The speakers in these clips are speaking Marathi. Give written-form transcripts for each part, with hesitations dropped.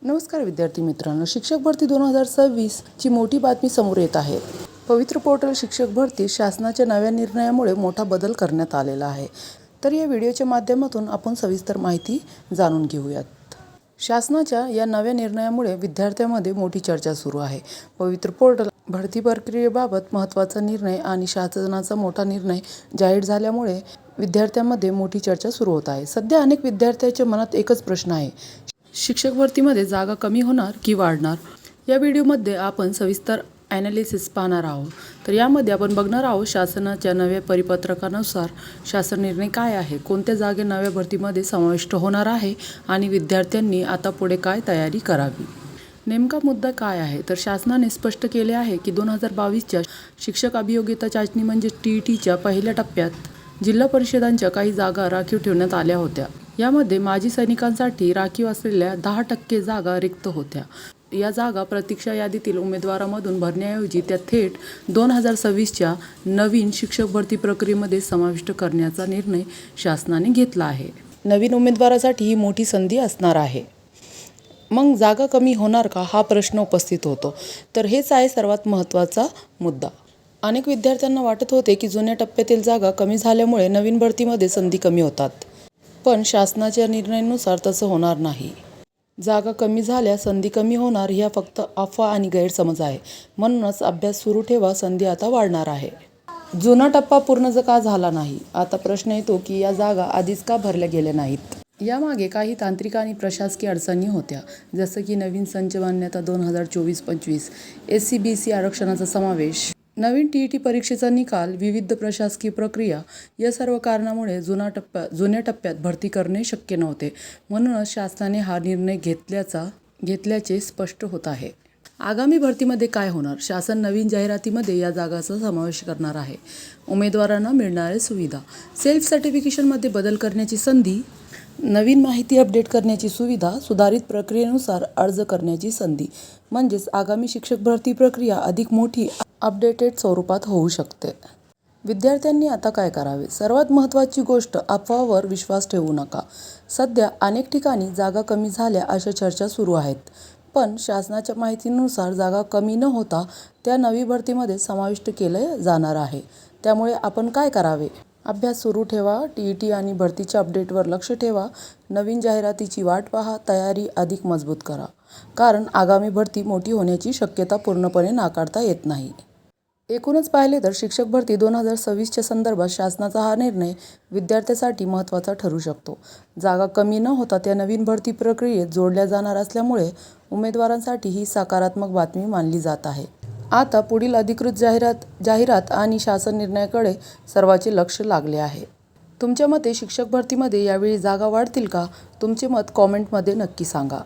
नमस्कार विद्यार्थी मित्रांनो, शिक्षक भरती 2026 ची मोठी बातमी समोर येत आहे. पवित्र पोर्टल शिक्षक भरती शासनाच्या नव्या निर्णयामुळे मोठा बदल करण्यात आलेला आहे. तर या व्हिडिओच्या माध्यमातून आपण सविस्तर माहिती जाणून घेऊयात. शासनाच्या या नव्या निर्णयामुळे विद्यार्थ्यांमध्ये मोठी चर्चा सुरू आहे. पवित्र पोर्टल भरती प्रक्रियेबाबत महत्त्वाचा निर्णय आणि शासनाचा मोठा निर्णय जाहीर झाल्यामुळे विद्यार्थ्यांमध्ये मोठी चर्चा सुरू होत आहे. सध्या अनेक विद्यार्थ्यांच्या मनात एकच प्रश्न आहे, शिक्षक भरतीमध्ये जागा कमी होणार की वाढणार? या व्हिडिओमध्ये आपण सविस्तर ॲनालिसिस पाहणार आहोत. तर यामध्ये आपण बघणार आहोत शासनाच्या नव्या परिपत्रकानुसार शासन निर्णय काय आहे, कोणत्या जागे नव्या भरतीमध्ये समाविष्ट होणार आहे आणि विद्यार्थ्यांनी आता पुढे काय तयारी करावी. नेमका मुद्दा काय आहे, तर शासनाने स्पष्ट केले आहे की 2022च्या शिक्षक अभियोग्यता चाचणी म्हणजे TETच्या पहिल्या टप्प्यात जिल्हा परिषदांच्या काही जागा राखीव ठेवण्यात आल्या होत्या. यामध्ये माजी सैनिकांसाठी राखीव असलेल्या 10% जागा रिक्त होत्या. या जागा प्रतीक्षा यादीतील उमेदवारांमधून भरण्याऐवजी त्या थेट 2026च्या नवीन शिक्षक भरती प्रक्रियेमध्ये समाविष्ट करण्याचा निर्णय शासनाने घेतला आहे. नवीन उमेदवारासाठी ही मोठी संधी असणार आहे. मग जागा कमी होणार का, हा प्रश्न उपस्थित होतो. तर हेच आहे सर्वात महत्त्वाचा मुद्दा. अनेक विद्यार्थ्यांना वाटत होते की जुन्या टप्प्यातील जागा कमी झाल्यामुळे नवीन भरतीमध्ये संधी कमी होतात. पण शासनाच्या निर्णयानुसार तसं होणार नाही. जागा कमी झाल्या संधी कमी होणार ह्या फक्त अफवा आणि गैरसमज आहे. म्हणूनच अभ्यास सुरू ठेवा, संधी आता वाढणार आहे. जुना टप्पा पूर्ण का झाला नाही? आता प्रश्न येतो की या जागा आधीच का भरल्या गेल्या नाहीत? यामागे काही तांत्रिक आणि प्रशासकीय अडचणी होत्या, जसं की नवीन संच मान्यता 2024-25, SC-BC आरक्षणाचा समावेश, नवीन TET परीक्षेचा निकाल, विविध प्रशासकीय प्रक्रिया. या सर्व कारणामुळे जुन्या टप्प्यात भरती करणे शक्य नव्हते. म्हणूनच शासनाने हा निर्णय घेतल्याचे स्पष्ट होत आहे. आगामी भरतीमध्ये काय होणार? शासन नवीन जाहिरातीमध्ये या जागांचा समावेश करणार आहे. उमेदवारांना मिळणाऱ्या सुविधा, सेल्फ सर्टिफिकेशनमध्ये बदल करण्याची संधी, नवीन माहिती अपडेट करण्याची सुविधा, सुधारित प्रक्रियेनुसार अर्ज करण्याची संधी. म्हणजेच आगामी शिक्षक भरती प्रक्रिया अधिक मोठी अपडेटेड स्वरूपात होऊ शकते. विद्यार्थ्यांनी आता काय करावे? सर्वात महत्त्वाची गोष्ट, अफवावर विश्वास ठेवू नका. सध्या अनेक ठिकाणी जागा कमी झाल्या अशा चर्चा सुरू आहेत. पण शासनाच्या माहितीनुसार जागा कमी न होता त्या नवी भरतीमध्ये समाविष्ट केल्या जाणार आहे. त्यामुळे आपण काय करावे? अभ्यास सुरू ठेवा, TET आणि भरतीच्या अपडेटवर लक्ष ठेवा, नवीन जाहिरातीची वाट पहा, तयारी अधिक मजबूत करा. कारण आगामी भरती मोठी होण्याची शक्यता पूर्णपणे नाकारता येत नाही. एकूणच पाहिले तर शिक्षक भरती 2026च्या संदर्भात शासनाचा हा निर्णय विद्यार्थ्यांसाठी महत्त्वाचा ठरू शकतो. जागा कमी न होता त्या नवीन भरती प्रक्रियेत जोडल्या जाणार असल्यामुळे उमेदवारांसाठी ही सकारात्मक बातमी मानली जात आहे. आता पुढील अधिकृत जाहिरात आणि शासन निर्णयाकडे सर्वांचे लक्ष लागले आहे. तुमच्या मते शिक्षक भरतीमध्ये यावेळी जागा वाढतील का? तुमचे मत कॉमेंटमध्ये नक्की सांगा.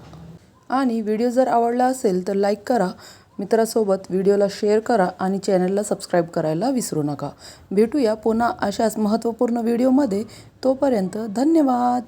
आणि व्हिडिओ जर आवडला असेल तर लाईक करा, मित्रांसोबत व्हिडिओला शेअर करा आणि चॅनलला सबस्क्राईब करायला विसरू नका. भेटूया पुन्हा अशाच महत्त्वपूर्ण व्हिडिओमध्ये. तोपर्यंत धन्यवाद.